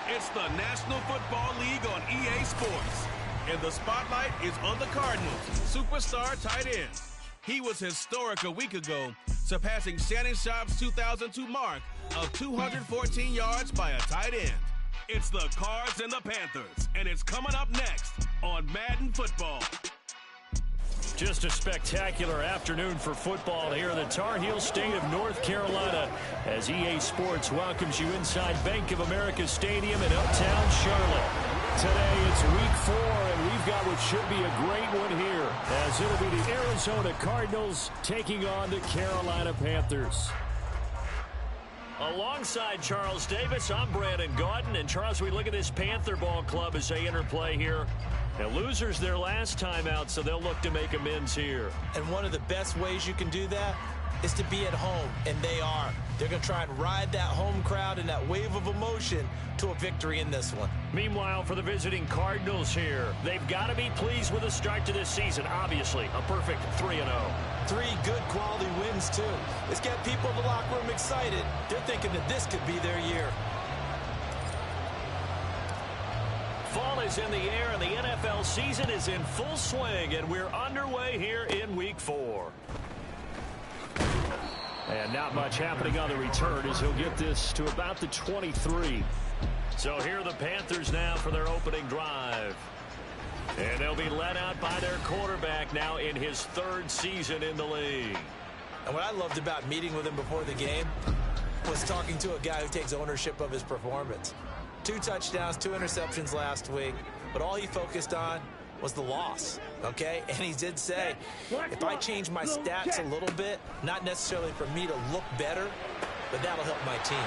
It's the National Football League on EA Sports. And the spotlight is on the Cardinals' superstar tight end. He was historic a week ago, surpassing Shannon Sharp's 2002 mark of 214 yards by a tight end. It's the Cards and the Panthers, and it's coming up next on Madden Football. Just a spectacular afternoon for football here in the Tar Heel state of North Carolina as EA Sports welcomes you inside Bank of America Stadium in uptown Charlotte. Today it's week 4, and we've got what should be a great one here as it'll be the Arizona Cardinals taking on the Carolina Panthers. Alongside Charles Davis, I'm Brandon Gaudin. And Charles, we look at this Panther ball club as they enter play here. Now, losers their last time out, so they'll look to make amends here. And one of the best ways you can do that is to be at home, and they are. They're going to try and ride that home crowd and that wave of emotion to a victory in this one. Meanwhile, for the visiting Cardinals here, they've got to be pleased with the start to this season. Obviously, a perfect 3-0. 3 good quality wins, too. It's got people in the locker room excited. They're thinking that this could be their year. Fall is in the air, and the NFL season is in full swing, and we're underway here in Week 4. And not much happening on the return as he'll get this to about the 23. So here are the Panthers now for their opening drive. And they'll be led out by their quarterback now in his 3rd season in the league. And what I loved about meeting with him before the game was talking to a guy who takes ownership of his performance. 2 touchdowns, 2 interceptions last week, but all he focused on was the loss, okay? And he did say, if I change my stats a little bit, not necessarily for me to look better, but that'll help my team.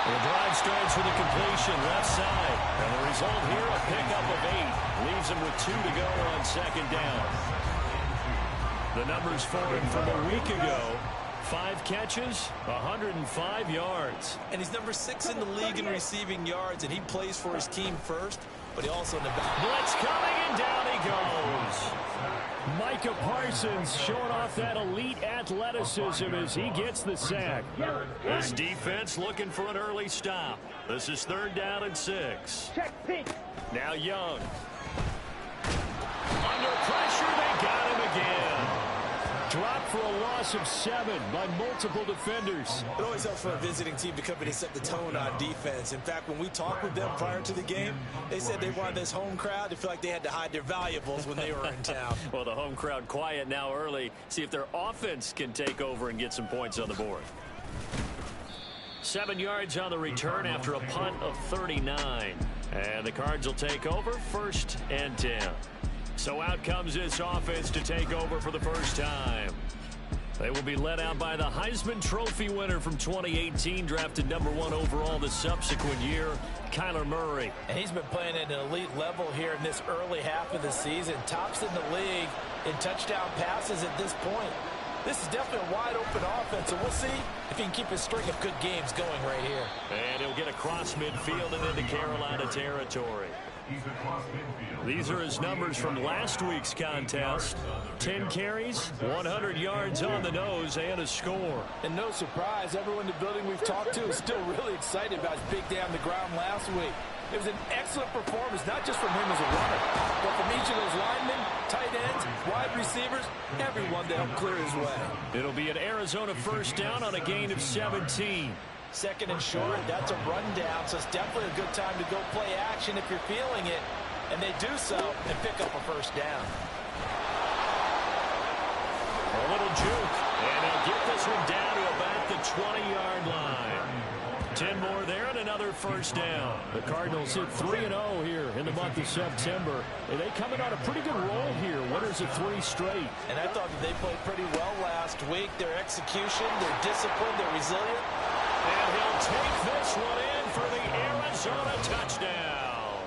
The drive starts with a completion left side. And the result here, a pickup of 8. Leaves him with 2 to go on 2nd down. The numbers for him from a week ago. 5 catches, 105 yards. And he's number 6 in the league in receiving yards, and he plays for his team first, but he also in the back. Blitz coming, and down he goes. Micah Parsons showing off that elite athleticism as he gets the sack. This defense looking for an early stop. This is 3rd down and 6. Now Young. Under pressure, they got him again. Dropped for a loss of 7 by multiple defenders. It always helps for a visiting team to come in and set the tone on defense. In fact, when we talked with them prior to the game, they said they wanted this home crowd to feel like they had to hide their valuables when they were in town. Well, the home crowd quiet now early. See if their offense can take over and get some points on the board. 7 yards on the return after a punt of 39. And the Cards will take over 1st and 10. So out comes this offense to take over for the first time. They will be led out by the Heisman Trophy winner from 2018, drafted number 1 overall the subsequent year, Kyler Murray. And he's been playing at an elite level here in this early half of the season. Tops in the league in touchdown passes at this point. This is definitely a wide-open offense, and we'll see if he can keep his string of good games going right here. And he'll get across midfield and into Carolina territory. These are his numbers from last week's contest. 10 carries, 100 yards on the nose, and a score. And no surprise, everyone in the building we've talked to is still really excited about his big day on the ground last week. It was an excellent performance, not just from him as a runner, but from each of those linemen, tight ends, wide receivers, everyone to help clear his way. It'll be an Arizona 1st down on a gain of 17. 2nd and short, that's a rundown, so it's definitely a good time to go play action if you're feeling it. And they do so and pick up a 1st down. A little juke, and he'll get this one down to about the 20-yard line. 10 more there and another 1st down. The Cardinals hit 3-0 here in the month of September. And they come in on a pretty good roll here. Winners of 3 straight. And I thought that they played pretty well last week. Their execution, their discipline, their resilience. And he'll take this one in for the Arizona touchdown.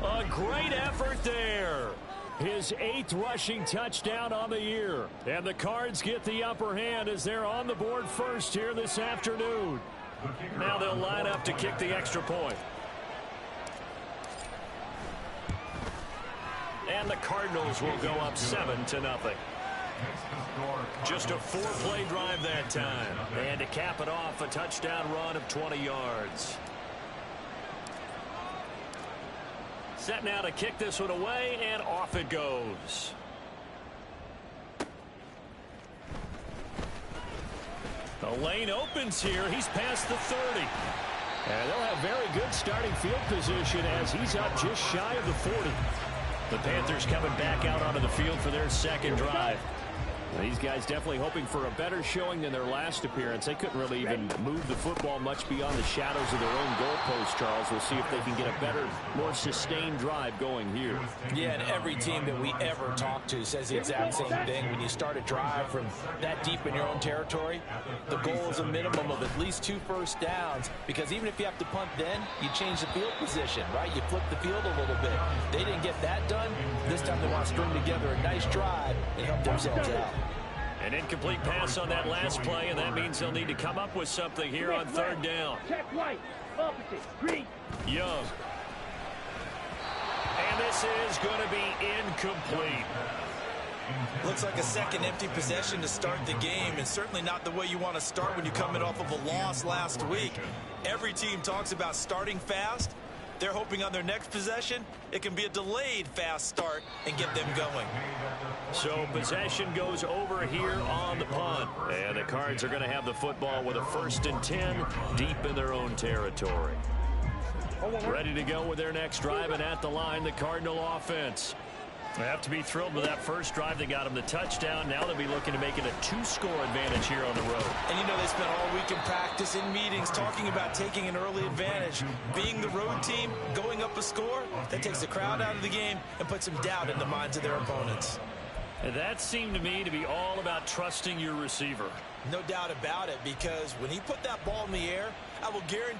A great effort there. His 8th rushing touchdown on the year. And the Cards get the upper hand as they're on the board first here this afternoon. Now they'll line up to kick the extra point. And the Cardinals will go up 7-0. Just a 4-play drive that time. And to cap it off, a touchdown run of 20 yards. Set now to kick this one away, and off it goes. The lane opens here. He's past the 30. And they'll have very good starting field position as he's up just shy of the 40. The Panthers coming back out onto the field for their 2nd drive. These guys definitely hoping for a better showing than their last appearance. They couldn't really even move the football much beyond the shadows of their own goalpost, Charles. We'll see if they can get a better, more sustained drive going here. Yeah, and every team that we ever talk to says the exact same thing. When you start a drive from that deep in your own territory, the goal is a minimum of at least 2 first downs, because even if you have to punt then, you change the field position, right? You flip the field a little bit. They didn't get that done. This time they want to string together a nice drive and help themselves out. An incomplete pass on that last play, and that means they'll need to come up with something here on 3rd down. Check right, opposite, green. Young. And this is going to be incomplete. Looks like a second empty possession to start the game, and certainly not the way you want to start when you're coming off of a loss last week. Every team talks about starting fast They're hoping on their next possession, it can be a delayed fast start and get them going. So possession goes over here on the punt. And the Cards are going to have the football with a 1st and 10 deep in their own territory. Ready to go with their next drive, and at the line, the Cardinal offense. They have to be thrilled with that first drive. They got them the touchdown. Now they'll be looking to make it a 2-score advantage here on the road. And you know they spent all week in practice, in meetings, talking about taking an early advantage. Being the road team, going up a score, that takes the crowd out of the game and puts some doubt in the minds of their opponents. And that seemed to me to be all about trusting your receiver. No doubt about it, because when he put that ball in the air, I will guarantee.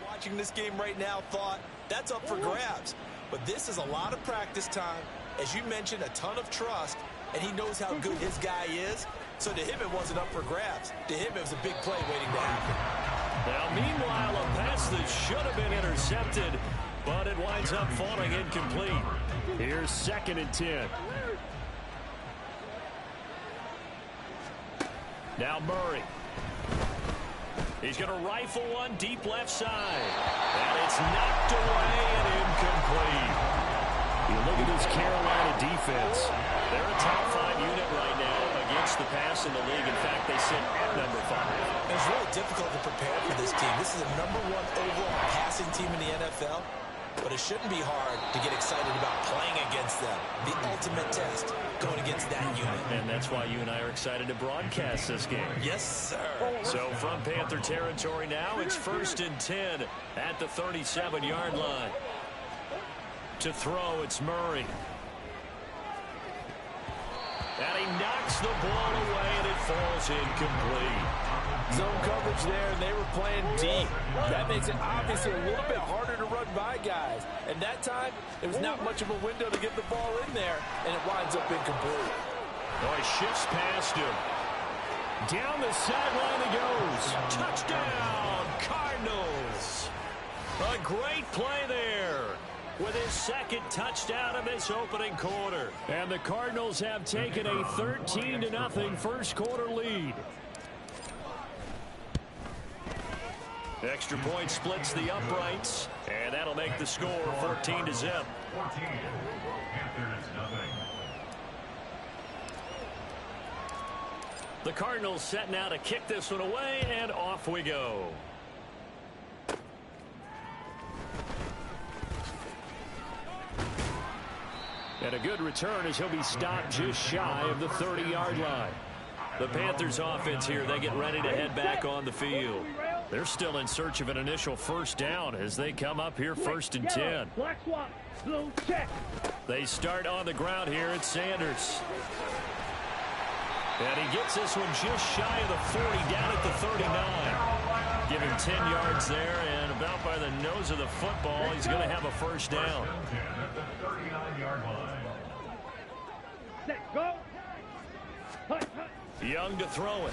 Watching this game right now thought that's up for grabs, but this is a lot of practice time. As you mentioned, a ton of trust, and he knows how good his guy is. So to him, it wasn't up for grabs. To him, it was a big play waiting to happen. Now, meanwhile, a pass that should have been intercepted, but it winds up falling incomplete. Here's 2nd and 10. Now Murray. He's going to rifle one deep left side. And it's knocked away and incomplete. You look at this Carolina defense. They're a top 5 unit right now against the pass in the league. In fact, they sit at number 5. It's really difficult to prepare for this team. This is a number 1 overall passing team in the NFL. But it shouldn't be hard to get excited about playing against them. The ultimate test, going against that unit. And that's why you and I are excited to broadcast this game. Yes, sir. So from Panther territory now, it's 1st and 10 at the 37-yard line. To throw, it's Murray. And he knocks the ball away, and it falls incomplete. Zone coverage there, and they were playing deep. That makes it obviously a little bit harder to run by guys. And that time, there was not much of a window to get the ball in there, and it winds up incomplete. Oh, he shifts past him. Down the sideline he goes. Touchdown, Cardinals. A great play there with his 2nd touchdown of this opening quarter. And the Cardinals have taken a 13-0 first quarter lead. Extra point splits the uprights, and that'll make the score 14-0. The Cardinals set now to kick this one away, and off we go. And a good return as he'll be stopped just shy of the 30-yard line. The Panthers offense here, they get ready to head back on the field. They're still in search of an initial first down as they come up here 1st and 10. Black swap, blue check. They start on the ground here at Sanders. And he gets this one just shy of the 40, down at the 39. Give him 10 yards there, and about by the nose of the football, he's going to have a first down. Set, go. Hut, hut. Young to throw it.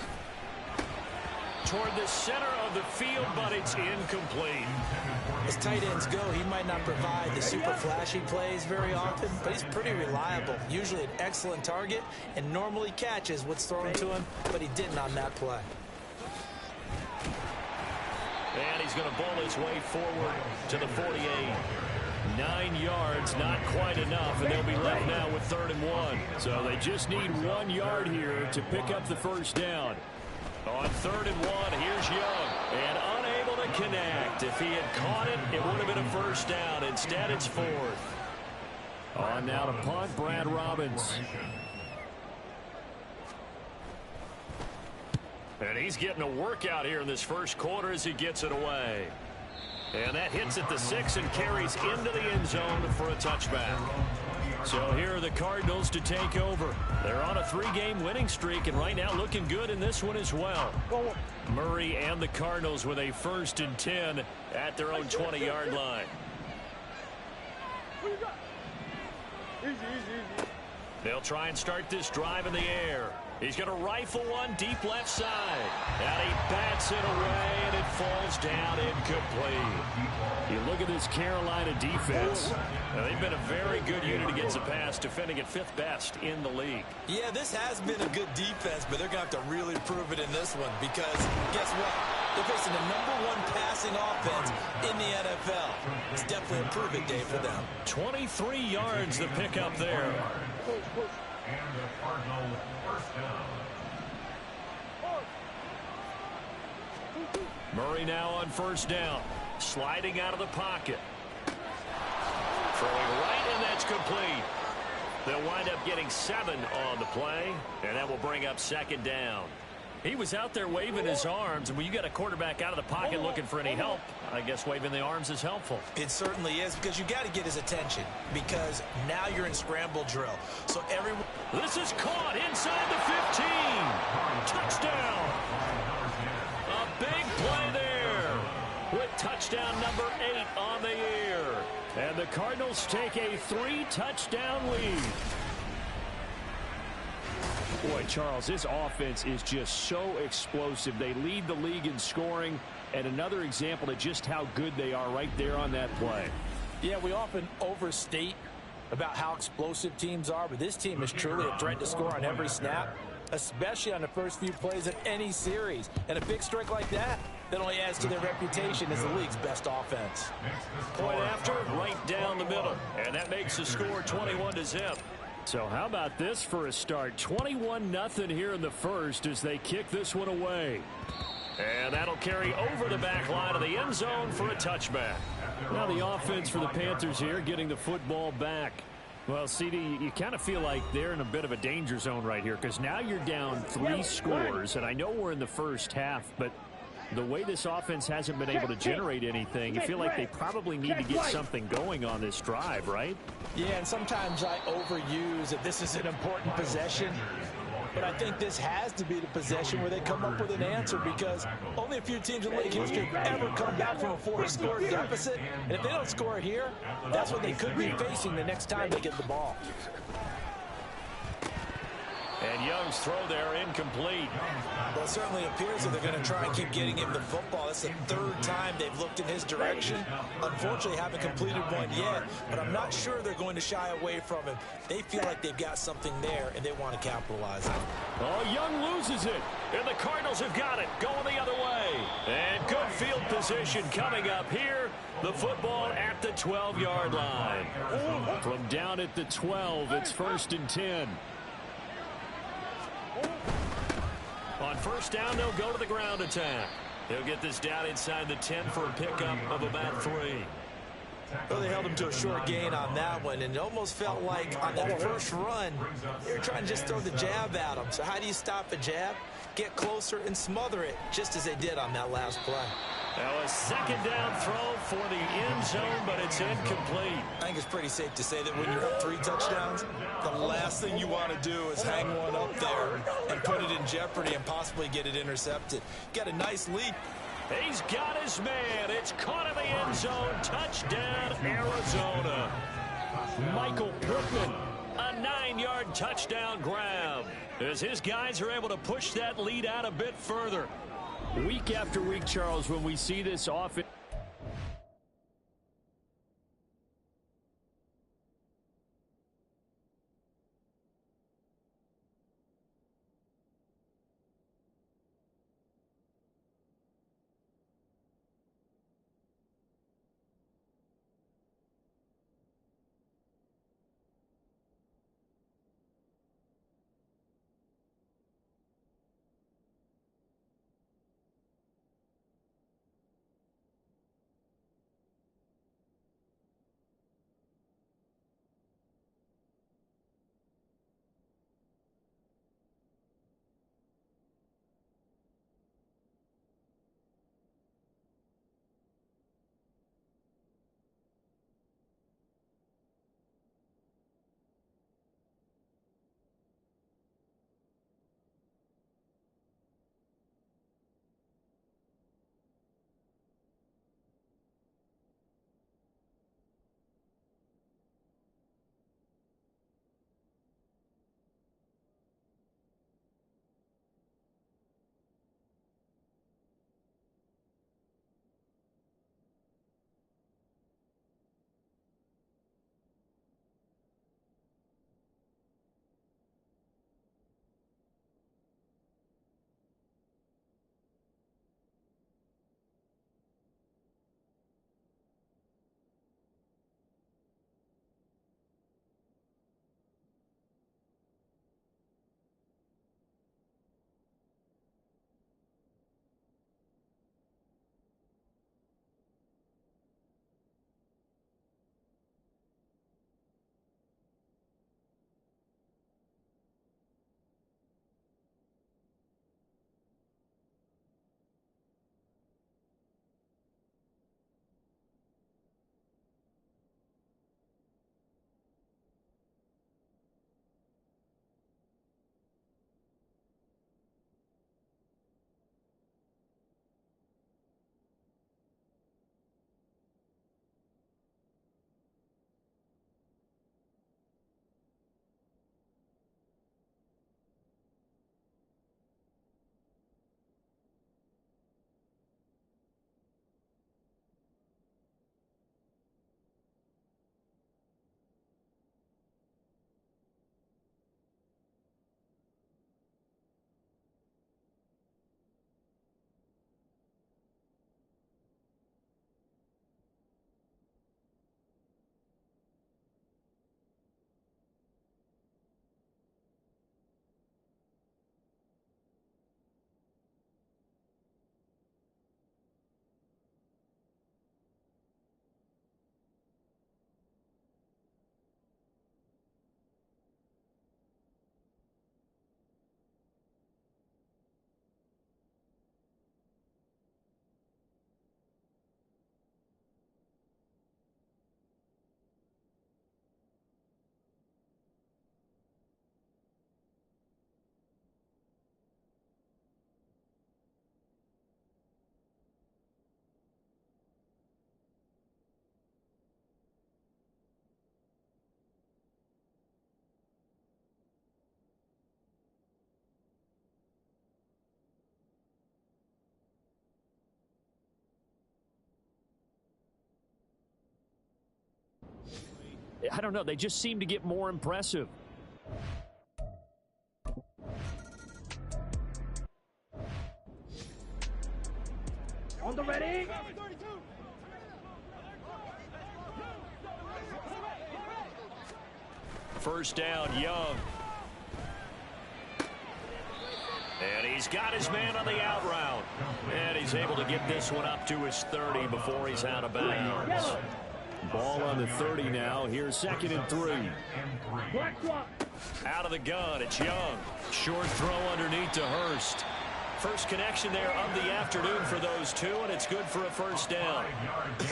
Toward the center of the field, but it's incomplete. As tight ends go, he might not provide the super flashy plays very often, but he's pretty reliable. Usually an excellent target, and normally catches what's thrown to him, but he didn't on that play. And he's going to bowl his way forward to the 48. 9 yards, not quite enough, and they'll be left now with 3rd and 1. So they just need 1 yard here to pick up the first down. On 3rd and 1, here's Young, and unable to connect. If he had caught it, it would have been a first down. Instead, it's 4th. On now to punt, Brad Robbins. And he's getting a workout here in this first quarter as he gets it away. And that hits at the 6 and carries into the end zone for a touchback. So here are the Cardinals to take over. They're on a 3-game winning streak, and right now looking good in this one as well. Murray and the Cardinals with a 1st and 10 at their own 20-yard line. They'll try and start this drive in the air. He's going to rifle one deep left side. And he bats it away, and it falls down incomplete. You look at this Carolina defense. They've been a very good unit against the pass, defending at 5th best in the league. Yeah, this has been a good defense, but they're going to have to really prove it in this one because guess what? They're facing the #1 passing offense in the NFL. It's definitely a prove-it day for them. 23 yards to pick up there. And the Cardinals first down. Murray now on first down. Sliding out of the pocket. Throwing right, and that's complete. They'll wind up getting 7 on the play, and that will bring up 2nd down. He was out there waving his arms, and when you got a quarterback out of the pocket looking for any help, I guess waving the arms is helpful. It certainly is, because you got to get his attention, because now you're in scramble drill. So everyone. This is caught inside the 15. Touchdown. A big play there with touchdown number 8 on the year. And the Cardinals take a 3-touchdown lead. Boy, Charles, this offense is just so explosive. They lead the league in scoring, and another example of just how good they are right there on that play. Yeah, we often overstate about how explosive teams are, but this team is truly a threat to score on every snap, especially on the first few plays of any series. And a big strike like that only adds to their reputation as the league's best offense. Point after, right down the middle. And that makes the score 21-0. So how about this for a start? 21-0 here in the first as they kick this one away. And that'll carry over the back line of the end zone for a touchback. Now the offense for the Panthers here getting the football back. Well, CD, you kind of feel like they're in a bit of a danger zone right here because now you're down 3 scores, and I know we're in the first half, but the way this offense hasn't been able to generate anything, you feel like they probably need to get something going on this drive, right? Yeah, and sometimes I overuse that this is an important possession. But I think this has to be the possession where they come up with an answer because only a few teams in league history have ever come back from a 4-score deficit. And if they don't score here, that's what they could be facing the next time they get the ball. And Young's throw there incomplete. Well, it certainly appears that they're going to try and keep getting him the football. That's the 3rd time they've looked in his direction. Unfortunately, haven't completed one yet, but I'm not sure they're going to shy away from him. They feel like they've got something there, and they want to capitalize on it. Oh, Young loses it, and the Cardinals have got it, going the other way. And good field position coming up here. The football at the 12-yard line. From down at the 12, it's 1st and 10. On first down, they'll go to the ground attack. They'll get this down inside the 10 for a pickup of about 3. Well, they held him to a short gain on that one, and it almost felt like on that first run, they were trying to just throw the jab at him. So how do you stop a jab? Get closer and smother it, just as they did on that last play. Now a 2nd down throw for the end zone, but it's incomplete. I think it's pretty safe to say that when you're up 3 touchdowns, the last thing you want to do is hang one up there and put it in jeopardy and possibly get it intercepted. Got a nice lead. He's got his man. It's caught in the end zone. Touchdown, Arizona. Michael Pittman, a 9-yard touchdown grab as his guys are able to push that lead out a bit further. Week after week, Charles, when we see this offense. I don't know, they just seem to get more impressive. On the ready. First down, Young. And he's got his man on the out route. And he's able to get this one up to his 30 before he's out of bounds. Ball on the 30 now. Here's 2nd and 3. Out of the gun, it's Young. Short throw underneath to Hurst. First connection there of the afternoon for those two, and it's good for a first down.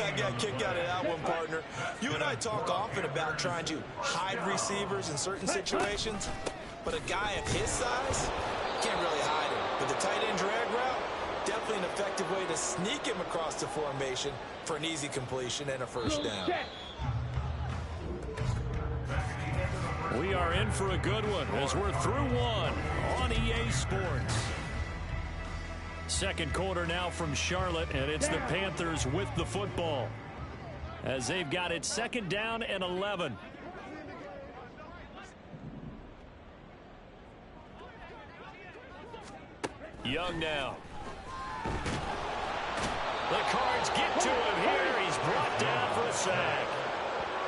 I got a kick out of that one, partner. You and I talk often about trying to hide receivers in certain situations, but a guy of his size can't really hide him. But the tight end drag route, definitely an effective way to sneak him across the formation for an easy completion and a first down. We are in for a good one as we're through one on EA Sports. Second quarter now from Charlotte, and it's the Panthers with the football as they've got it 2nd down and 11. Young now. The Cards get to him here. He's brought down for a sack.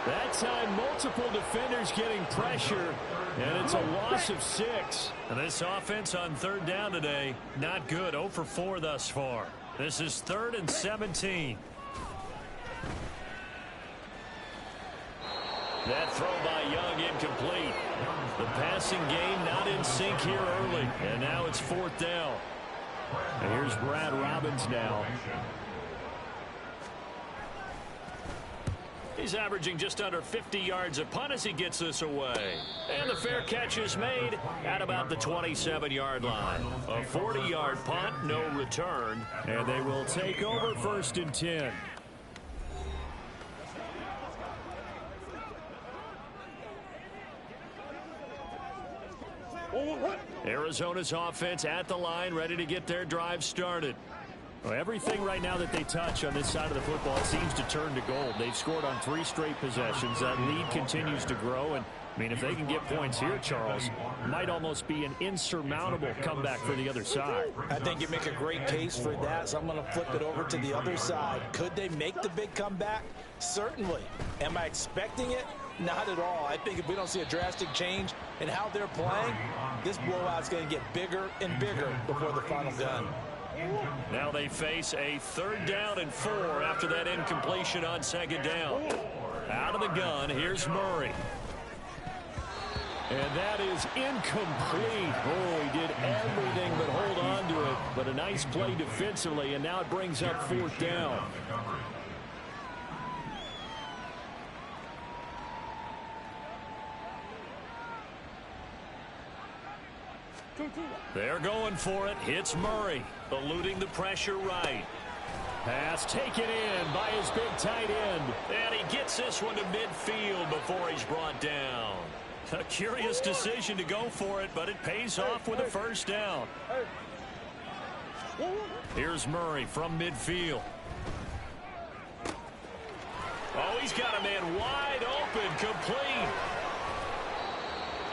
That time, multiple defenders getting pressure, and it's a loss of 6. And this offense on 3rd down today, not good. 0 for 4 thus far. This is 3rd and 17. That throw by Young incomplete. The passing game not in sync here early, and now it's 4th down. And here's Brad Robbins now. He's averaging just under 50 yards a punt as he gets this away. And the fair catch is made at about the 27-yard line. A 40-yard punt, no return. And they will take over 1st and 10. Arizona's offense at the line, ready to get their drive started. Well, everything right now that they touch on this side of the football seems to turn to gold. They've scored on 3 straight possessions. That lead continues to grow. And, I mean, if they can get points here, Charles, might almost be an insurmountable comeback for the other side. I think you make a great case for that, so I'm going to flip it over to the other side. Could they make the big comeback? Certainly. Am I expecting it? Not at all. I think if we don't see a drastic change in how they're playing, this blowout's going to get bigger and bigger before the final gun. Now they face a 3rd down and 4 after that incompletion on 2nd down. Out of the gun, here's Murray. And that is incomplete. Oh, he did everything but hold on to it. But a nice play defensively, and now it brings up 4th down. They're going for it. Hits Murray, eluding the pressure right. Pass taken in by his big tight end. And he gets this one to midfield before he's brought down. A curious decision to go for it, but it pays off with a first down. Here's Murray from midfield. Oh, he's got a man wide open, complete.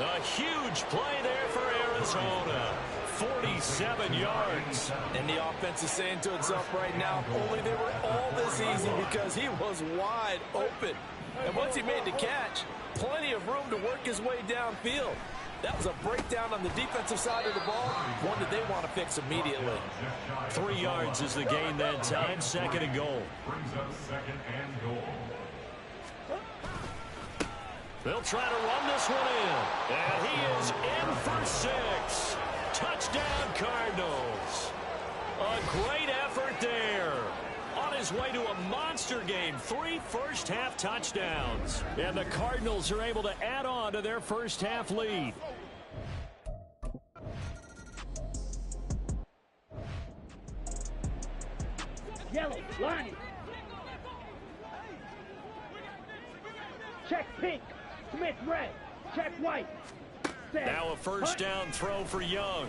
A huge play there for Arizona. 47 yards. And the offense is saying to itself right now, only they were all this easy because he was wide open. And once he made the catch, plenty of room to work his way downfield. That was a breakdown on the defensive side of the ball, one that they want to fix immediately. 3 yards is the gain that time, 2nd and goal. Brings up 2nd and goal. They'll try to run this one in. And he is in for 6. Touchdown, Cardinals. A great effort there. On his way to a monster game. 3 first-half touchdowns. And the Cardinals are able to add on to their first-half lead. Yellow, line. Check pink. Smith red. Check white. Now a first down throw for Young.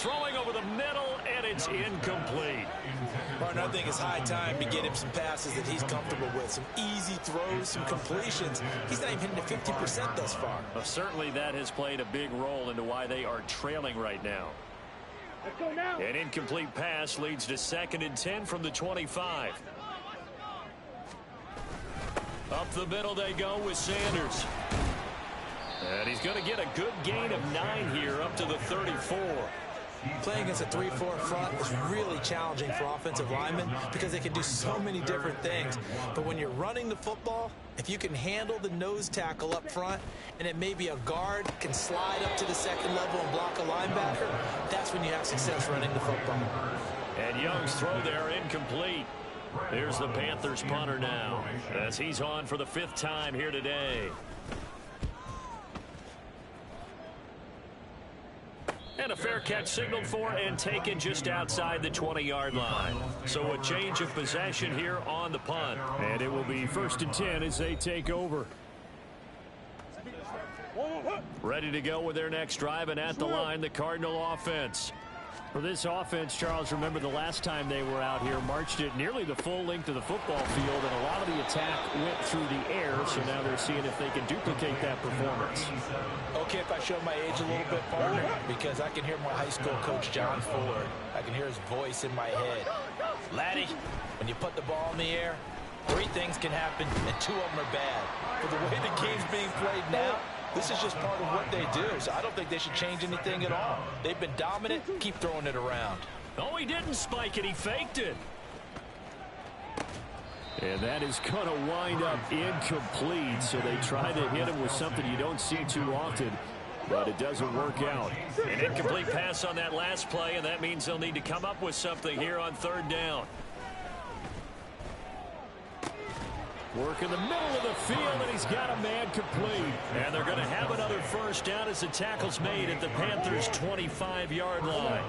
throwing over the middle, and it's incomplete. Martin, I think it's high time to get him some passes that he's comfortable with. Some easy throws, some completions. He's not even hitting to 50% thus far. Well, certainly that has played a big role into why they are trailing right now. Let's go now. An incomplete pass leads to 2nd and 10 from the 25. Up the middle they go with Sanders. And he's going to get a good gain of 9 here up to the 34. Playing against a 3-4 front is really challenging for offensive linemen because they can do so many different things. But when you're running the football, if you can handle the nose tackle up front and it may be a guard can slide up to the 2nd level and block a linebacker, that's when you have success running the football. And Young's throw there incomplete. Here's the Panthers punter now as he's on for the 5th time here today. And a fair catch signaled for and taken just outside the 20-yard line. So a change of possession here on the punt. And it will be 1st and 10 as they take over. Ready to go with their next drive, and at the line, the Cardinal offense. For this offense, Charles, remember the last time they were out here, marched it nearly the full length of the football field, and a lot of the attack went through the air, so now they're seeing if they can duplicate that performance. Okay, if I show my age a little bit, partner, because I can hear my high school coach, John Ford. I can hear his voice in my head. Laddie, when you put the ball in the air, 3 things can happen, and 2 of them are bad. For the way the game's being played now, this is just part of what they do, so I don't think they should change anything at all. They've been dominant. Keep throwing it around. Oh, he didn't spike it. He faked it. And that is going to wind up incomplete, so they try to hit him with something you don't see too often, but it doesn't work out. An incomplete pass on that last play, and that means they'll need to come up with something here on 3rd down. Work in the middle of the field, and he's got a man complete. And they're going to have another 1st down as the tackle's made at the Panthers' 25-yard line.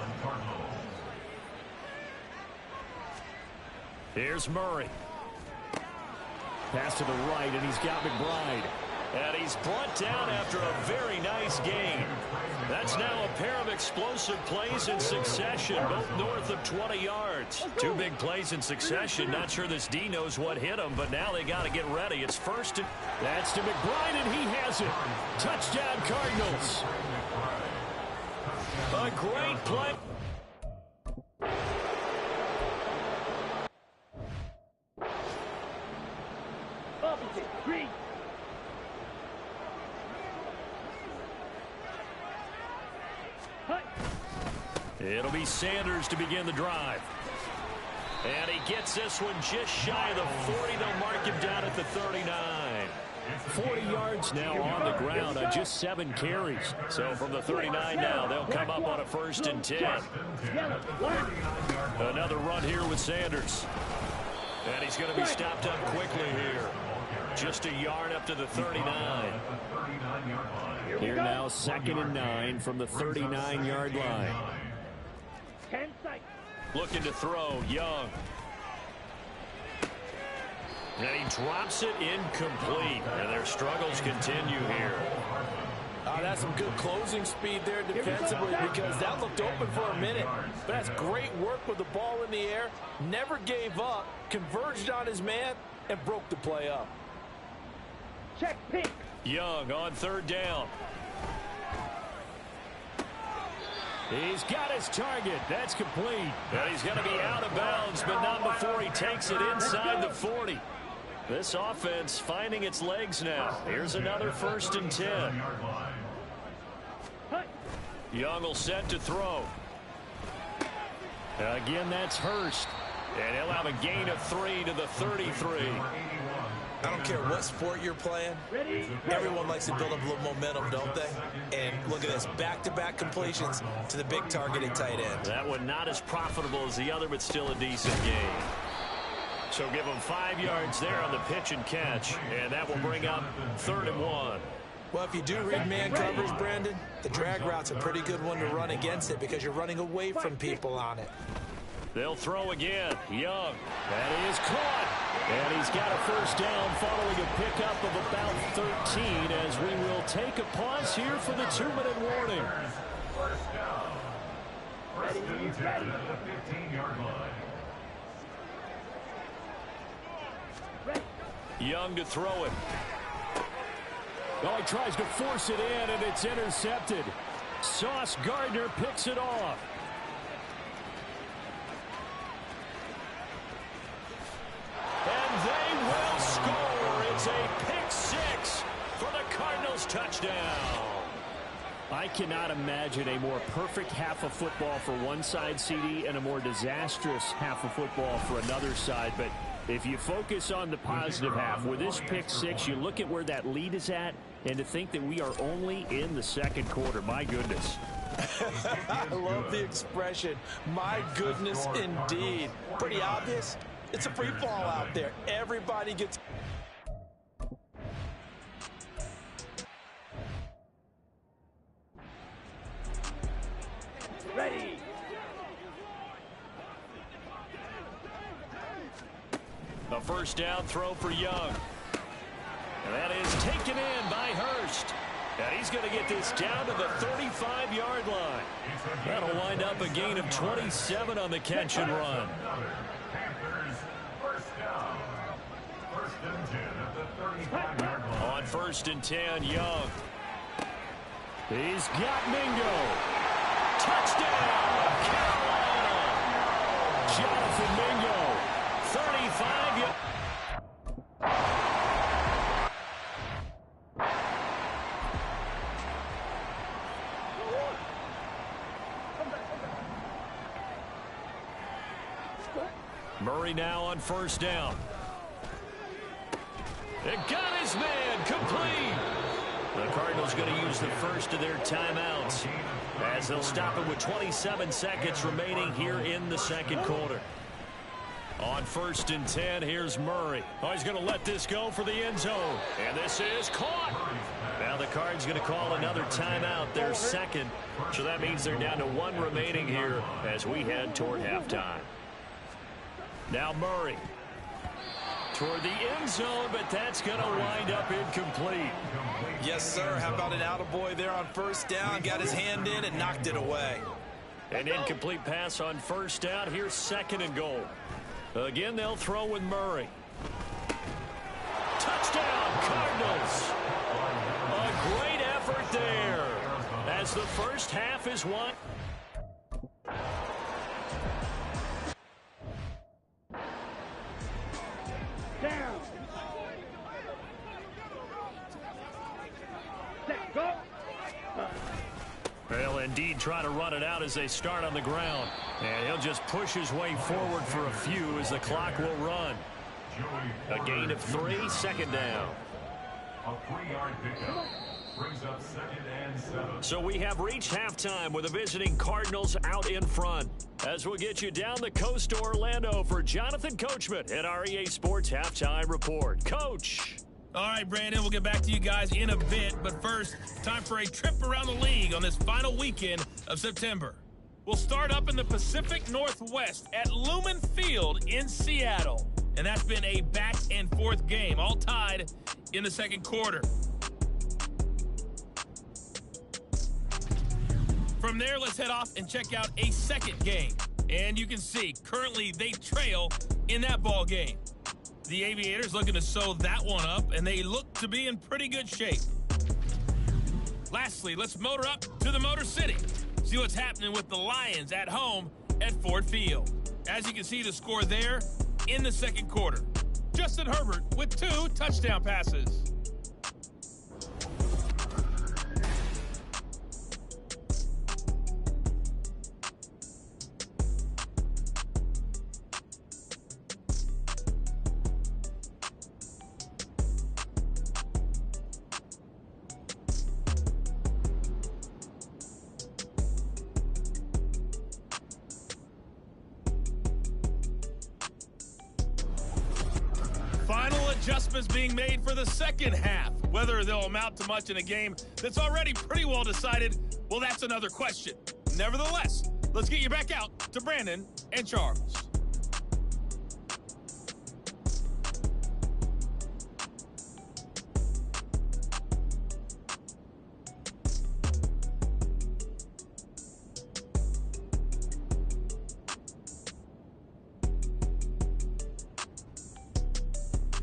Here's Murray. Pass to the right, and he's got McBride. And he's brought down after a very nice gain. That's now a pair of explosive plays in succession, both north of 20 yards. 2 big plays in succession. Not sure this D knows what hit him, but now they got to get ready. It's 1st and... That's to McBride, and he has it. Touchdown, Cardinals. A great play. Opposite. Green. It'll be Sanders to begin the drive. And he gets this one just shy of the 40. They'll mark him down at the 39. 40 yards now on the ground on just 7 carries. So from the 39 now, they'll come up on a 1st and 10. Another run here with Sanders. And he's going to be stopped up quickly here. Just a yard up to the 39. Here now, 2nd and 9 from the 39-yard line. 10 seconds. Looking to throw, Young. And he drops it incomplete. And their struggles continue here. That's some good closing speed there defensively because that looked open for a minute. But that's great work with the ball in the air. Never gave up, converged on his man, and broke the play up. Check pink. Young on 3rd down. He's got his target. That's complete. And he's going to be out of bounds, but not before he takes it inside the 40. This offense finding its legs now. Here's another 1st and 10. Young will set to throw. Again, that's Hurst. And he'll have a gain of 3 to the 33. I don't care what sport you're playing. Everyone likes to build up a little momentum, don't they? And look at this, back-to-back completions to the big targeted tight end. That one not as profitable as the other, but still a decent gain. So give him 5 yards there on the pitch and catch, and that will bring up 3rd and 1. Well, if you do read man covers, Brandon, the drag route's a pretty good one to run against it because you're running away from people on it. They'll throw again. Young. That is caught. And he's got a 1st down following a pickup of about 13 as we will take a pause here for the 2-minute warning. First and 10 at the 15-yard line. Young to throw it. Oh, he tries to force it in, and it's intercepted. Sauce Gardner picks it off. And they will score. It's a pick six for the Cardinals touchdown. I cannot imagine a more perfect half of football for one side, CD, and a more disastrous half of football for another side. But if you focus on the positive half, with this pick six, you look at where that lead is at, and to think that we are only in the second quarter, my goodness. I love the expression, my goodness indeed. Pretty obvious. It's a free fall out there. Everybody gets... Ready. A first down throw for Young. And that is taken in by Hurst. And he's going to get this down to the 35-yard line. That'll wind up a gain of 27 on the catch and run. Panthers, first down. First and 10 at the 35-yard line. On first and 10, Young. He's got Mingo. Touchdown, Carolina. Jonathan Mingo. 35 yards. Murray now on first down. It got his man complete. The Cardinals going to use the first of their timeouts as they'll stop it with 27 seconds remaining here in the second quarter. On first and 10, here's Murray. Oh, he's going to let this go for the end zone. And this is caught. Now the Cards going to call another timeout, their second. So that means they're down to one remaining here as we head toward halftime. Now Murray toward the end zone, but that's going to wind up incomplete. Yes, sir. How about an attaboy there on first down? Got his hand in and knocked it away. An incomplete pass on first down. Here's second and goal. Again, they'll throw with Murray. Touchdown, Cardinals. A great effort there as the first half is won. Down. Set, go. They'll indeed try to run it out as they start on the ground. And he'll just push his way forward for a few as the clock will run. A gain of 3, second down. A 3-yard pickup brings up second and 7. So we have reached halftime with the visiting Cardinals out in front. As we'll get you down the coast to Orlando for Jonathan Coachman at our EA Sports Halftime Report. Coach. All right, Brandon, we'll get back to you guys in a bit. But first, time for a trip around the league on this final weekend of September. We'll start up in the Pacific Northwest at Lumen Field in Seattle. And that's been a back-and-forth game, all tied in the second quarter. From there, let's head off and check out a second game. And you can see, currently they trail in that ball game. The Aviators looking to sew that one up, and they look to be in pretty good shape. Lastly, let's motor up to the Motor City. See what's happening with the Lions at home at Ford Field. As you can see, the score there in the second quarter. Justin Herbert with 2 touchdown passes. Final adjustments being made for the second half. Whether they'll amount to much in a game that's already pretty well decided, well, that's another question. Nevertheless, let's get you back out to Brandon and Charles.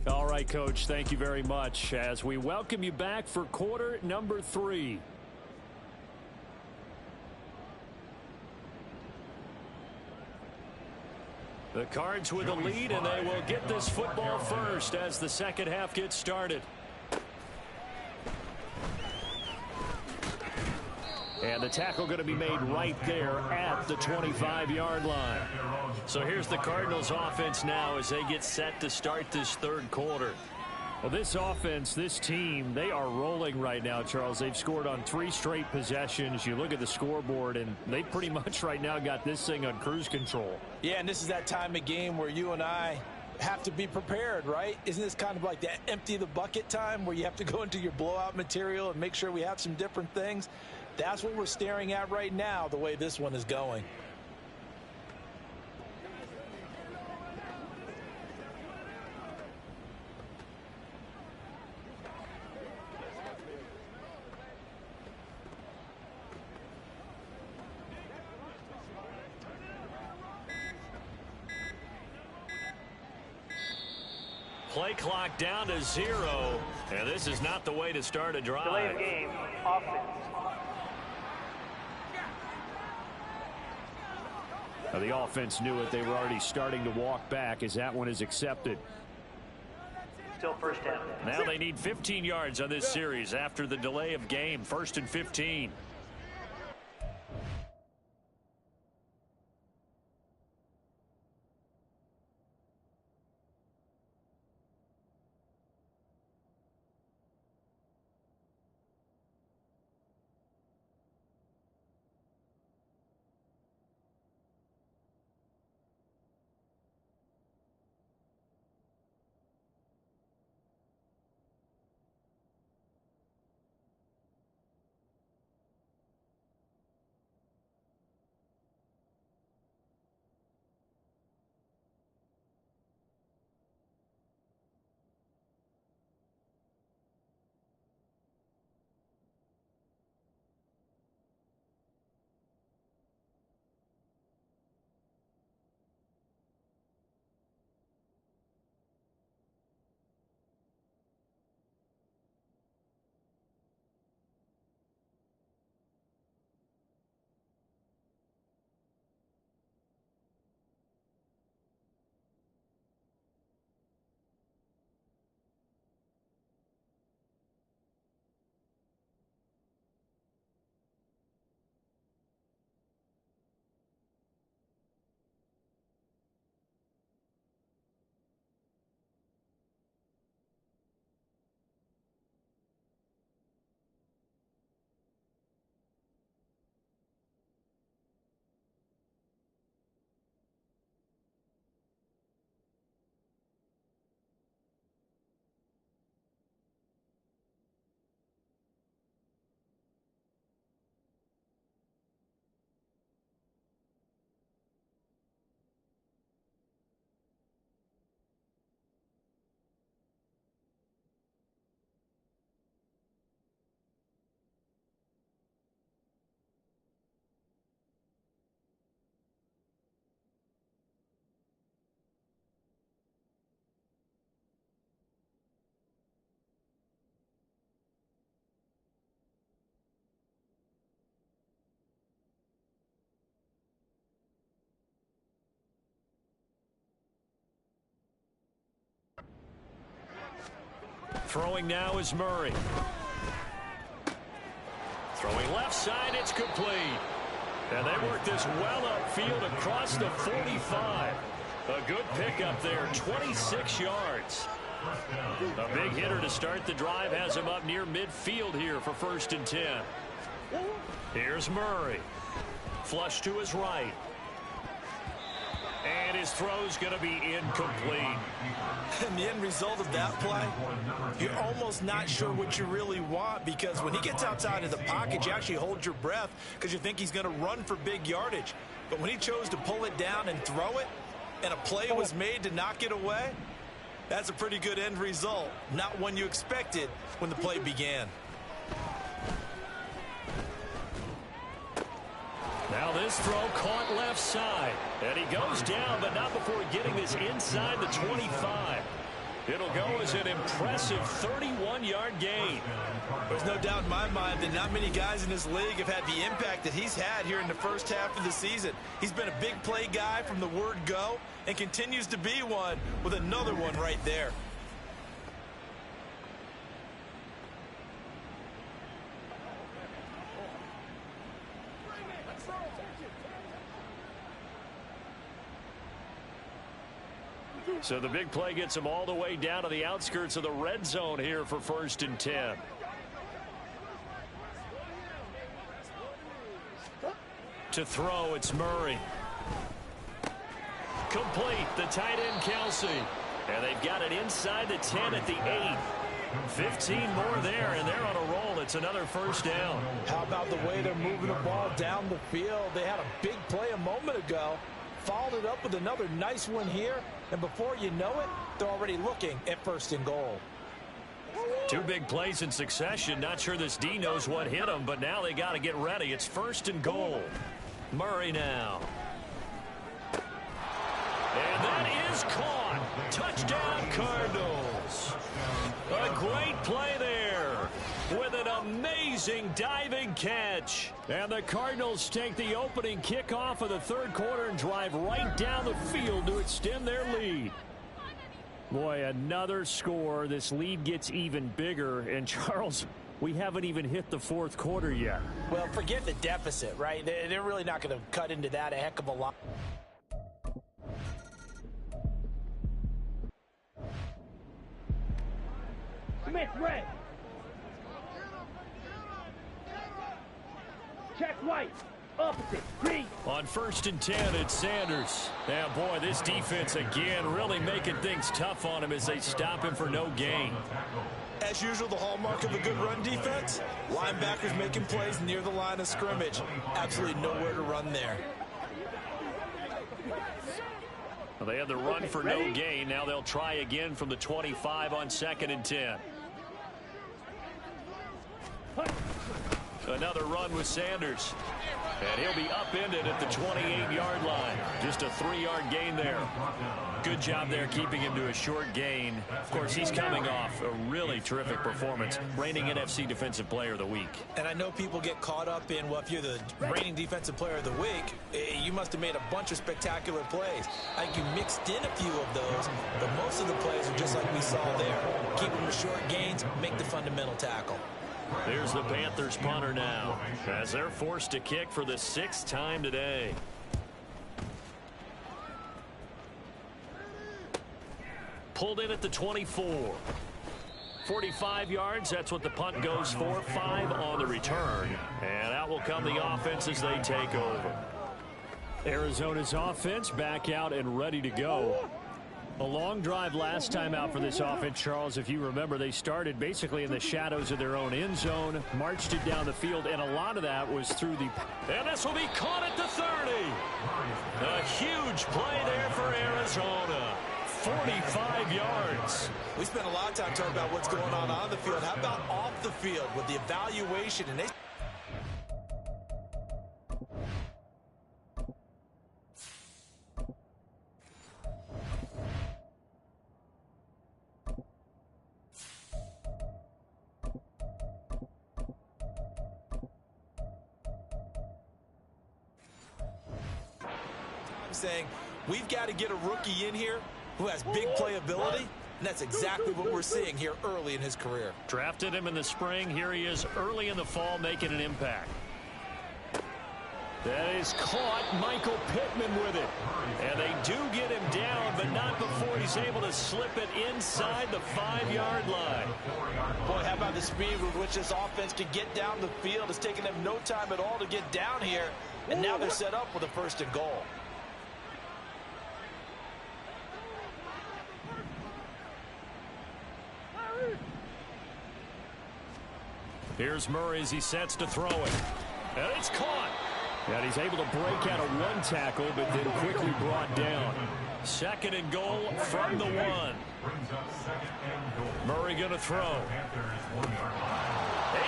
All right, Coach, thank you very much as we welcome you back for quarter number 3. The Cards with a lead, and they will get this football first as the second half gets started. And the tackle going to be made right there at the 25-yard line. So here's the Cardinals offense now as they get set to start this third quarter. Well, this offense, this team, they are rolling right now, Charles. They've scored on 3 straight possessions. You look at the scoreboard, and they pretty much right now got this thing on cruise control. Yeah, and this is that time of game where you and I have to be prepared, right? Isn't this kind of like that empty the bucket time where you have to go into your blowout material and make sure we have some different things? That's what we're staring at right now, the way this one is going. Play clock down to 0, and this is not the way to start a drive. Delay of game, offense. The offense knew it. They were already starting to walk back as that one is accepted. Still first down. Now they need 15 yards on this series after the delay of game. 1st and 15. Throwing now is Murray. Throwing left side, it's complete. And they work this well upfield across the 45. A good pickup there, 26 yards. A big hitter to start the drive has him up near midfield here for 1st and 10. Here's Murray. Flush to his right. And his throw's going to be incomplete. And the end result of that play, you're almost not sure what you really want, because when he gets outside of the pocket, you actually hold your breath because you think he's going to run for big yardage. But when he chose to pull it down and throw it, and a play was made to knock it away, that's a pretty good end result. Not one you expected when the play began. Now this throw caught left side. And he goes down, but not before getting this inside the 25. It'll go as an impressive 31-yard gain. There's no doubt in my mind that not many guys in this league have had the impact that he's had here in the first half of the season. He's been a big play guy from the word go and continues to be one with another one right there. So the big play gets him all the way down to the outskirts of the red zone here for 1st and 10. To throw, it's Murray. Complete, the tight end Kelsey. And they've got it inside the 10 at the 8. 15 more there, and they're on a roll. It's another 1st down. How about the way they're moving the ball down the field? They had a big play a moment ago. Followed it up with another nice one here. And before you know it, they're already looking at 1st and goal. 2 big plays in succession. Not sure this D knows what hit him, but now they got to get ready. It's 1st and goal. Murray now. And that is caught. Touchdown, Cardinals. A great play there with an amazing diving catch. And the Cardinals take the opening kickoff of the 3rd quarter and drive right down the field to extend their lead. Boy, another score. This lead gets even bigger. And, Charles, we haven't even hit the 4th quarter yet. Well, forget the deficit, right? They're really not going to cut into that a heck of a lot. Smith red. Check white. Opposite. Green. On 1st and 10, it's Sanders. Now, boy, this defense again really making things tough on him as they stop him for no gain. As usual, the hallmark of a good run defense, linebackers making plays near the line of scrimmage. Absolutely nowhere to run there. Well, they had the run for no gain. Now they'll try again from the 25 on 2nd and 10. Another run with Sanders. And he'll be upended at the 28-yard line. Just a 3-yard gain there. Good job there keeping him to a short gain. Of course, he's coming off a really terrific performance. Reigning NFC Defensive Player of the Week. And I know people get caught up in, well, if you're the reigning Defensive Player of the Week, you must have made a bunch of spectacular plays. I think you mixed in a few of those, but most of the plays are just like we saw there. Keep them to short gains, make the fundamental tackle. Here's the Panthers punter now, as they're forced to kick for the 6th time today. Pulled in at the 24. 45 yards, that's what the punt goes for. 5 on the return. And out will come the offense as they take over. Arizona's offense back out and ready to go. A long drive last time out for this offense, Charles. If you remember, they started basically in the shadows of their own end zone, marched it down the field, and a lot of that was through the... And this will be caught at the 30. A huge play there for Arizona. 45 yards. We spent a lot of time talking about what's going on the field. How about off the field with the evaluation? And they... saying we've got to get a rookie in here who has big playability, and that's exactly what we're seeing here early in his career. Drafted him in the spring. Here he is early in the fall making an impact. That is caught. Michael Pittman with it. And they do get him down, but not before he's able to slip it inside the 5-yard line. Boy, how about the speed with which this offense can get down the field? It's taken them no time at all to get down here, and now they're set up with a 1st and goal. Here's Murray as he sets to throw it. And it's caught. And he's able to break out of one tackle, but then quickly brought down. 2nd and goal from the 1. Murray going to throw.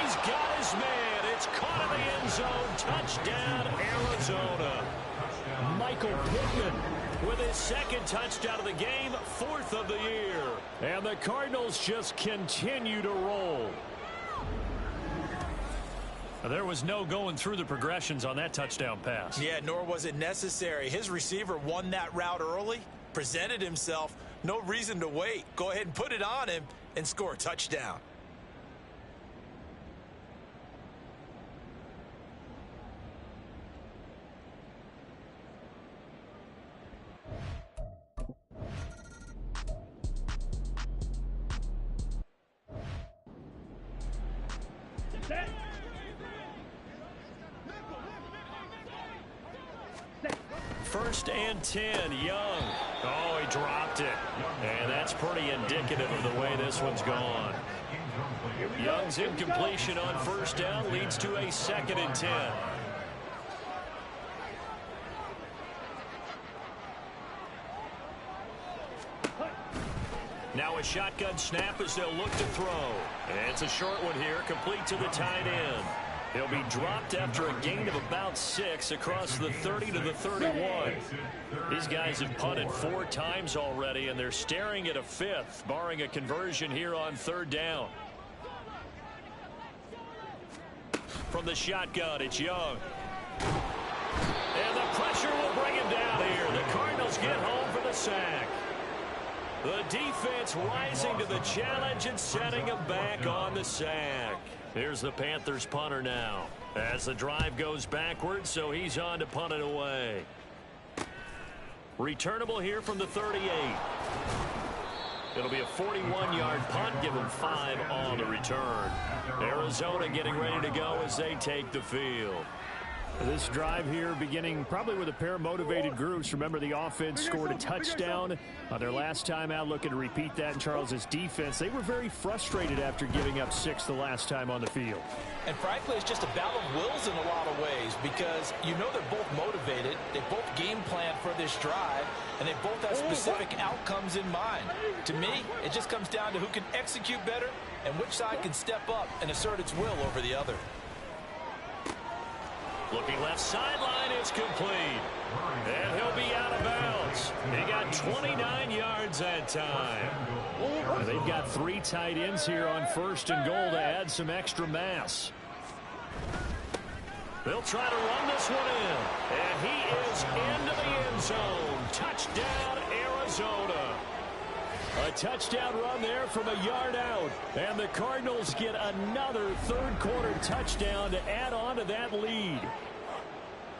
He's got his man. It's caught in the end zone. Touchdown, Arizona. Michael Pittman with his second touchdown of the game, 4th of the year. And the Cardinals just continue to roll. There was no going through the progressions on that touchdown pass. Yeah, nor was it necessary. His receiver won that route early, presented himself. No reason to wait. Go ahead and put it on him and score a touchdown. First and 10, Young. Oh, he dropped it. And that's pretty indicative of the way this one's gone. Young's incompletion on first down leads to a 2nd and 10. Now a shotgun snap as they'll look to throw. And it's a short one here, complete to the tight end. He'll be dropped after a gain of about 6 across the 30 to the 31. These guys have punted 4 times already, and they're staring at a 5th, barring a conversion here on 3rd down. From the shotgun, it's Young. And the pressure will bring him down here. The Cardinals get home for the sack. The defense rising to the challenge and setting him back on the sack. Here's the Panthers punter now as the drive goes backwards, so he's on to punt it away. Returnable here from the 38. It'll be a 41-yard punt, give him 5 on the return. Arizona getting ready to go as they take the field. This drive here beginning probably with a pair of motivated groups. Remember, the offense scored a touchdown on their last time out. Looking to repeat that in Charles's defense. They were very frustrated after giving up 6 the last time on the field. And frankly, it's just a battle of wills in a lot of ways because you know they're both motivated. They both game plan for this drive, and they both have specific outcomes in mind. To me, it just comes down to who can execute better and which side can step up and assert its will over the other. Looking left sideline, it's complete. And he'll be out of bounds. He got 29 yards that time. They've got 3 tight ends here on 1st and goal to add some extra mass. They'll try to run this one in. And he is into the end zone. Touchdown, Arizona. A touchdown run there from a yard out. And the Cardinals get another 3rd quarter touchdown to add on to that lead.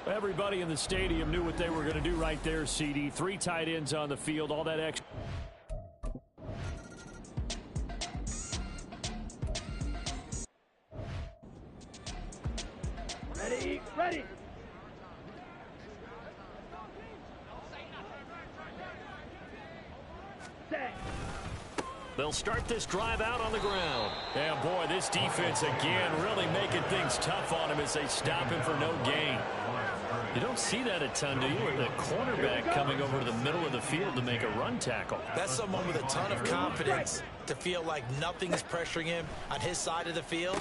Everybody in the stadium knew what they were going to do right there, CD. 3 tight ends on the field, all that extra. Ready. They'll start this drive out on the ground. And boy, this defense again really making things tough on him as they stop him for no gain. You don't see that a ton, do you? With the cornerback coming over to the middle of the field to make a run tackle. That's someone with a ton of confidence to feel like nothing's pressuring him on his side of the field.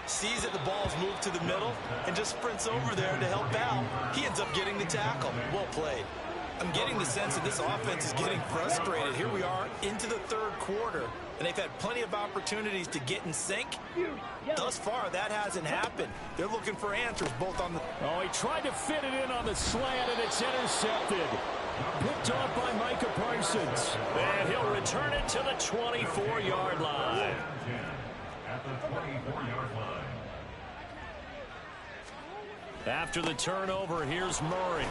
Sees that the ball's moved to the middle and just sprints over there to help out. He ends up getting the tackle. Well played. I'm getting the sense that this offense is getting frustrated. Here we are into the 3rd quarter, and they've had plenty of opportunities to get in sync. Thus far, that hasn't happened. They're looking for answers both on the... Oh, he tried to fit it in on the slant, and it's intercepted. Picked off by Micah Parsons. And he'll return it to the 24-yard line. At the 24-yard line. After the turnover, here's Murray.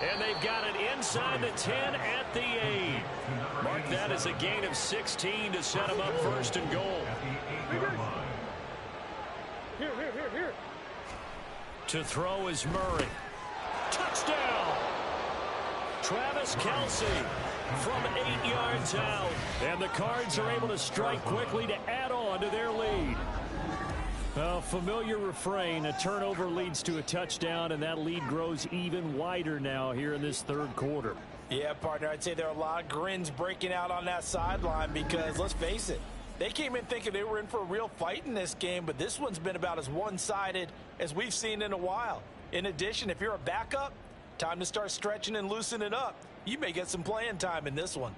And they've got it inside the 10 at the 8. Mark that as a gain of 16 to set them up 1st and goal. Here. To throw is Murray. Touchdown! Travis Kelce from 8 yards out. And the Cards are able to strike quickly to add on to their lead. A familiar refrain, a turnover leads to a touchdown, and that lead grows even wider now here in this 3rd quarter. Yeah, partner, I'd say there are a lot of grins breaking out on that sideline because, let's face it, they came in thinking they were in for a real fight in this game, but this one's been about as one-sided as we've seen in a while. In addition, if you're a backup, time to start stretching and loosening up. You may get some playing time in this one.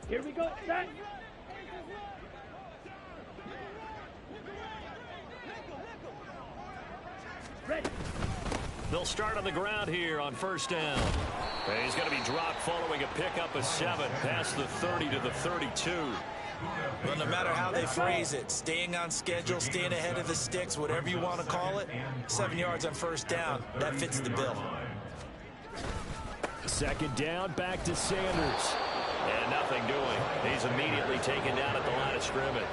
Here we go, set. Ready. They'll start on the ground here on first down. And he's going to be dropped following a pickup of 7 past the 30 to the 32. Well, no matter how they phrase it, staying on schedule, staying ahead of the sticks, whatever you want to call it, 7 yards on first down, that fits the bill. Second down, back to Sanders. And nothing doing. He's immediately taken down at the line of scrimmage.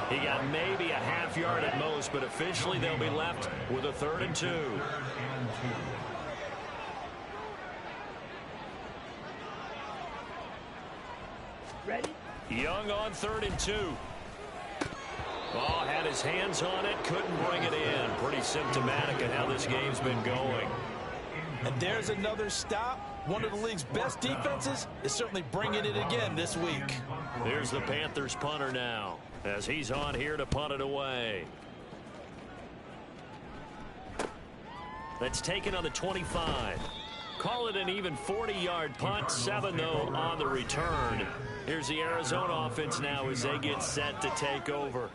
He got maybe a half yard at most, but officially they'll be left with a 3rd and 2. Ready. Young on 3rd and 2. Oh, had his hands on it, couldn't bring it in. Pretty symptomatic of how this game's been going. And there's another stop. One of the league's best defenses is certainly bringing it again this week. Here's the Panthers punter now, as he's on here to punt it away. That's taken on the 25. Call it an even 40-yard punt. 7, though, on the return. Here's the Arizona offense now as they get set to take over.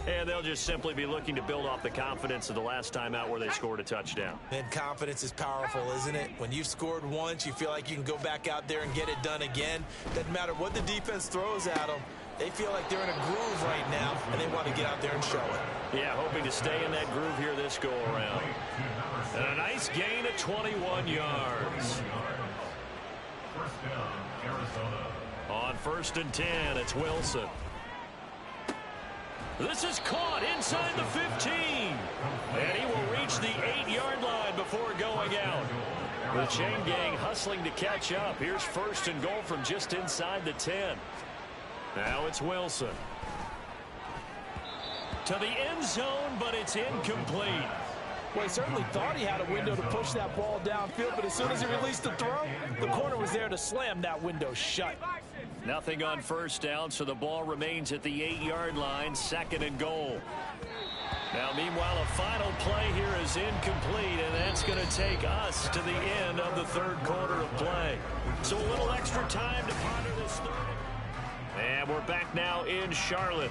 And they'll just simply be looking to build off the confidence of the last time out where they scored a touchdown. And confidence is powerful, isn't it? When you've scored once, you feel like you can go back out there and get it done again. Doesn't matter what the defense throws at them. They feel like they're in a groove right now, and they want to get out there and show it. Yeah, hoping to stay in that groove here this go-around. And a nice gain of 21 yards. First down, Arizona. On 1st and 10, it's Wilson. This is caught inside the 15. And he will reach the 8-yard line before going out. The chain gang hustling to catch up. Here's 1st and goal from just inside the 10. Now it's Wilson. To the end zone, but it's incomplete. Well, he certainly thought he had a window to push that ball downfield, but as soon as he released the throw, the corner was there to slam that window shut. Nothing on first down, so the ball remains at the 8-yard line, 2nd and goal. Now, meanwhile, a final play here is incomplete, and that's going to take us to the end of the 3rd quarter of play. So a little extra time to ponder this 3rd. And we're back now in Charlotte.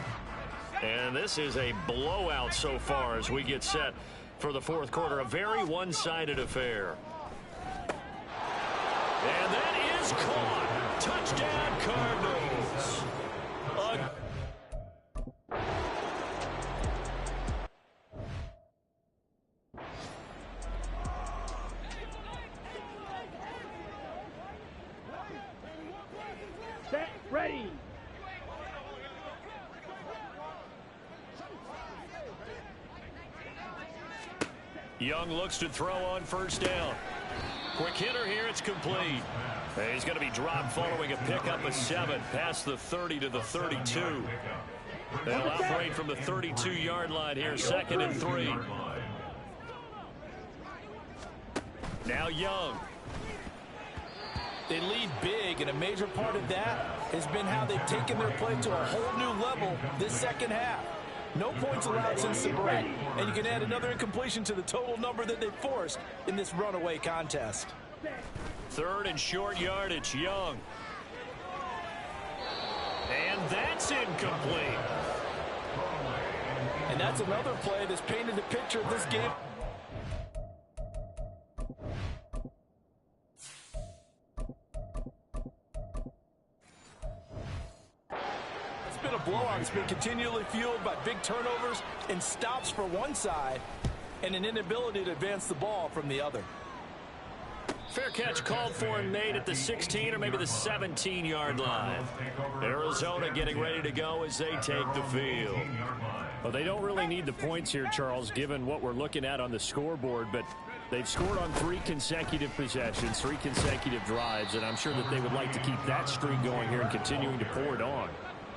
And this is a blowout so far as we get set for the 4th quarter. A very one-sided affair. And that is caught. Touchdown, Cardinals. Set. Ready. Young looks to throw on first down. Quick hitter here, it's complete. And he's going to be dropped following a pickup of 7 past the 30 to the 32. They'll operate from the 32-yard line here, 2nd and 3. Now Young. They lead big, and a major part of that has been how they've taken their play to a whole new level this second half. No points allowed since the break, and you can add another incompletion to the total number that they forced in this runaway contest. 3rd and short yardage, Young. And that's incomplete. And that's another play that's painted the picture of this game. Been a blowout. It's been continually fueled by big turnovers and stops for one side and an inability to advance the ball from the other. Fair catch called for and made at the 16 or maybe the 17-yard line. Arizona getting ready to go as they take the field. Well, they don't really need the points here, Charles, given what we're looking at on the scoreboard, but They've scored on 3 consecutive possessions, 3 consecutive drives, and I'm sure that they would like to keep that streak going here and continuing to pour it on.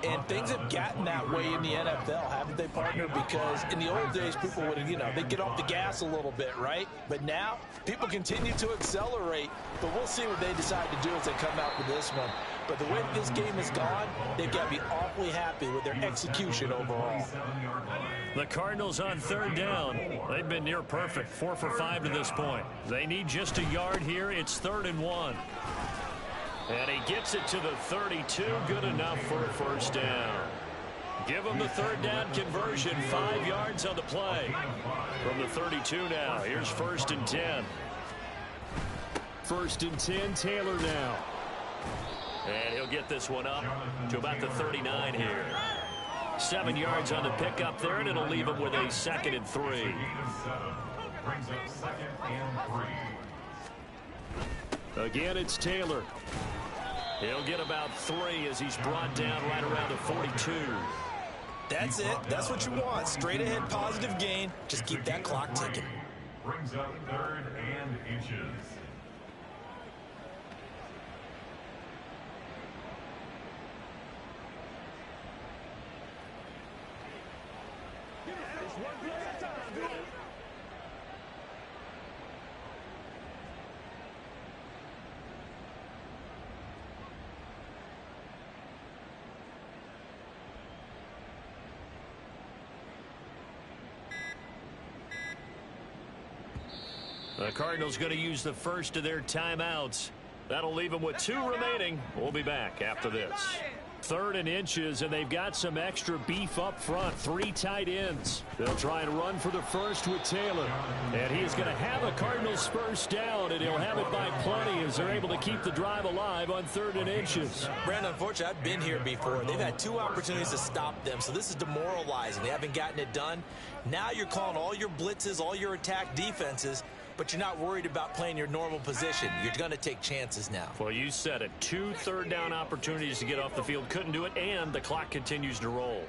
And things have gotten that way in the NFL, haven't they, partner? Because in the old days, people would, they'd get off the gas a little bit, right? But now, people continue to accelerate. But we'll see what they decide to do as they come out for this one. But the way that this game has gone, they've got to be awfully happy with their execution overall. The Cardinals on 3rd down. They've been near perfect, 4 for 5 to this point. They need just a yard here. It's 3rd and 1. And he gets it to the 32. Good enough for a first down. Give him the 3rd down conversion. 5 yards on the play. From the 32 now. Here's 1st and 10. 1st and 10, Taylor now. And he'll get this one up to about the 39 here. 7 yards on the pickup there, and it'll leave him with a 2nd and 3. Brings up 2nd and 3. Again, it's Taylor. He'll get about 3 as he's brought down right around the 42. That's it. That's what you want. Straight ahead positive gain. Just keep that clock ticking. Brings up 3rd and inches. The Cardinals going to use the first of their timeouts. That'll leave them with 2 remaining. We'll be back after this. 3rd and inches, and they've got some extra beef up front. 3 tight ends. They'll try and run for the first with Taylor. And he's going to have a Cardinals first down, and he'll have it by plenty as they're able to keep the drive alive on 3rd and inches. Brandon, unfortunately, I've been here before. They've had 2 opportunities to stop them, so this is demoralizing. They haven't gotten it done. Now you're calling all your blitzes, all your attack defenses, but you're not worried about playing your normal position. You're going to take chances now. Well, you said it. 2 third down opportunities to get off the field. Couldn't do it, and the clock continues to roll.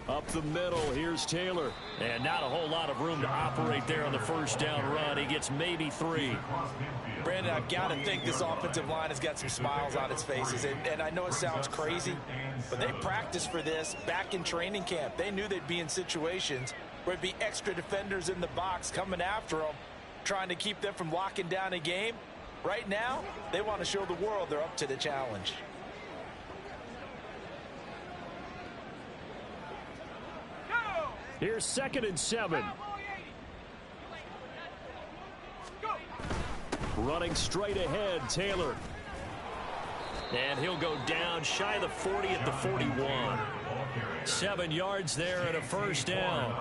Up the middle, here's Taylor. And not a whole lot of room to operate there on the first down run. He gets maybe 3. Brandon, I've got to think this offensive line has got some smiles on its faces. And I know it sounds crazy, but they practiced for this back in training camp. They knew they'd be in situations where it'd be extra defenders in the box coming after them, trying to keep them from locking down a game. Right now, they want to show the world they're up to the challenge. Here's 2nd and 7. Running straight ahead, Taylor. And he'll go down shy of the 40 at the 41. 7 yards there and a first down.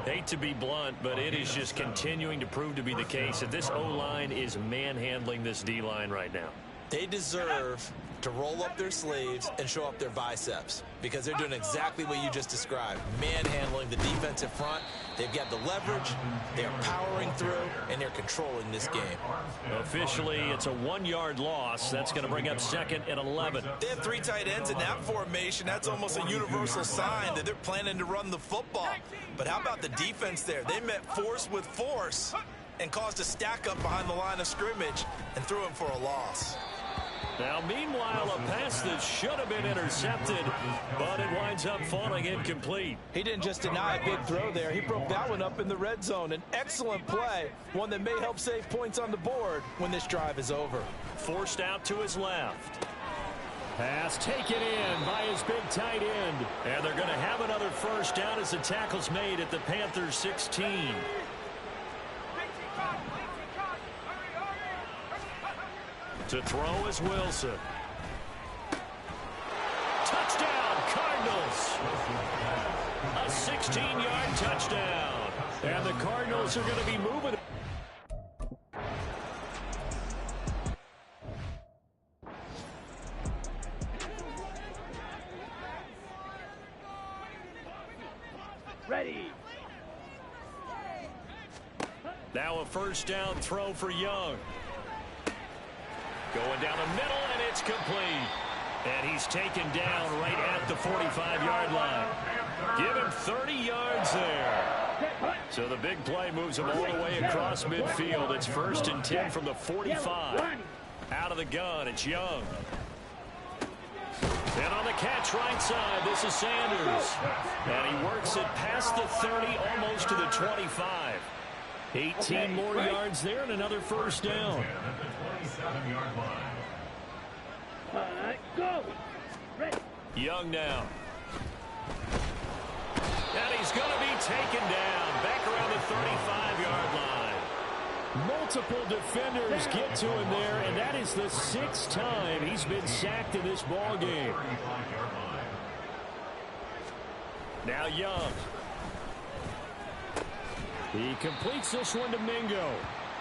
Hate to be blunt, but it is just continuing to prove to be the case that this O-line is manhandling this D-line right now. They deserve to roll up their sleeves and show up their biceps because they're doing exactly what you just described, manhandling the defensive front. They've got the leverage, they're powering through, and they're controlling this game. Officially, it's a 1-yard loss. That's going to bring up 2nd and 11. They have 3 tight ends in that formation. That's almost a universal sign that they're planning to run the football. But how about the defense there? They met force with force and caused a stack up behind the line of scrimmage and threw him for a loss. Now, meanwhile, a pass that should have been intercepted, but it winds up falling incomplete. He didn't just deny a big throw there. He broke that one up in the red zone. An excellent play, one that may help save points on the board when this drive is over. Forced out to his left. Pass taken in by his big tight end. And they're going to have another first down as the tackle's made at the Panthers' 16. To throw is Wilson. Touchdown, Cardinals. A 16-yard touchdown. And the Cardinals are going to be moving. Ready. Now a first down throw for Young. Going down the middle, and it's complete. And he's taken down right at the 45-yard line. Give him 30 yards there. So the big play moves him all the way across midfield. It's 1st and 10 from the 45. Out of the gun, it's Young. And on the catch right side, this is Sanders. And he works it past the 30, almost to the 25. 18 more yards there and another 1st down. Go. Ready. Young now. And he's going to be taken down back around the 35-yard line. Multiple defenders get to him there, and that is the 6th time he's been sacked in this ball game. Now Young. He completes this one to Mingo.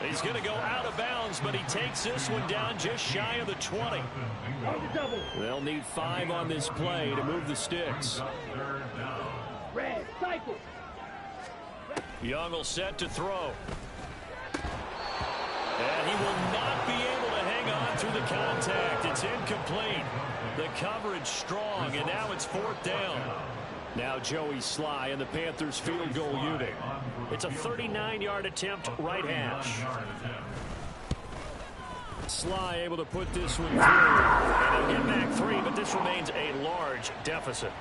He's going to go out of bounds, but he takes this one down just shy of the 20. They'll need 5 on this play to move the sticks. Red, cycle. Young will set to throw. And he will not be able to hang on through the contact. It's incomplete. The coverage strong, and now it's 4th down. Now Joey Sly and the Panthers field goal unit. It's a 39-yard attempt right hash. Sly able to put this one through. And they'll get back 3, but this remains a large deficit.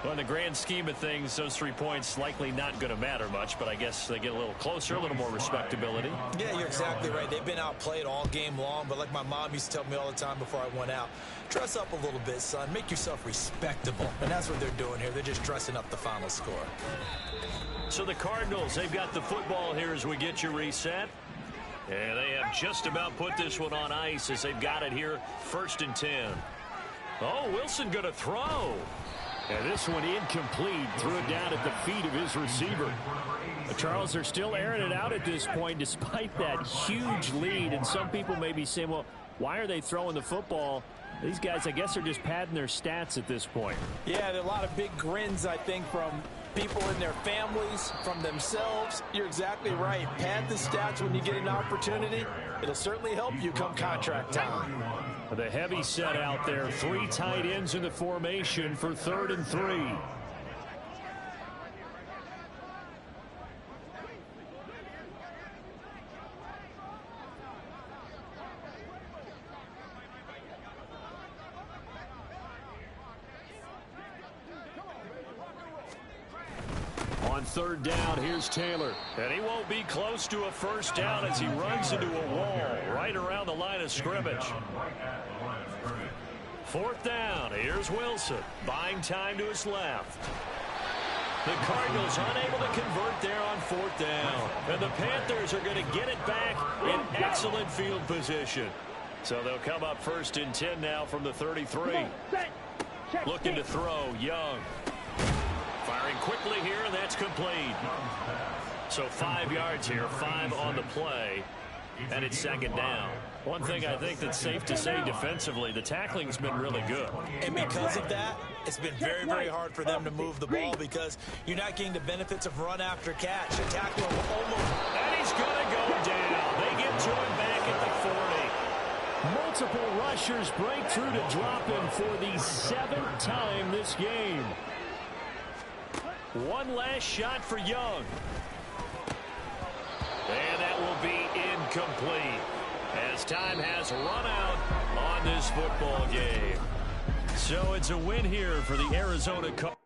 Well, in the grand scheme of things, those 3 points likely not going to matter much, but I guess they get a little closer, a little more respectability. Yeah, you're exactly right. They've been outplayed all game long, but like my mom used to tell me all the time before I went out, dress up a little bit, son. Make yourself respectable. And that's what they're doing here. They're just dressing up the final score. So the Cardinals, they've got the football here as we get you reset. And they have just about put this one on ice as they've got it here, 1st and 10. Oh, Wilson going to throw. And this one incomplete. Threw it down at the feet of his receiver. The Charles are still airing it out at this point despite that huge lead. And some people may be saying, well, why are they throwing the football? These guys, I guess, are just padding their stats at this point. Yeah, there are a lot of big grins, I think, from people in their families, from themselves. You're exactly right. Pad the stats when you get an opportunity. It'll certainly help you come contract time. The heavy set out there. 3 tight ends in the formation for 3rd and 3. On 3rd down, here's Taylor. And he won't be close to a 1st down as he runs into a wall right around the line of scrimmage. 4th down, here's Wilson. Buying time to his left. The Cardinals unable to convert there on 4th down. And the Panthers are going to get it back in excellent field position. So they'll come up 1st and 10 now from the 33. Looking to throw, Young. Firing quickly here, and that's complete. So 5 yards here, 5 on the play, and it's 2nd down. One thing I think that's safe to say defensively, the tackling's been really good. And because of that, it's been very, very hard for them to move the ball because you're not getting the benefits of run after catch. The tackler will almost... And he's going to go down. They get to him back at the 40. Multiple rushers break through to drop him for the 7th time this game. One last shot for Young. And that will be incomplete as time has run out on this football game. So it's a win here for the Arizona Cardinals.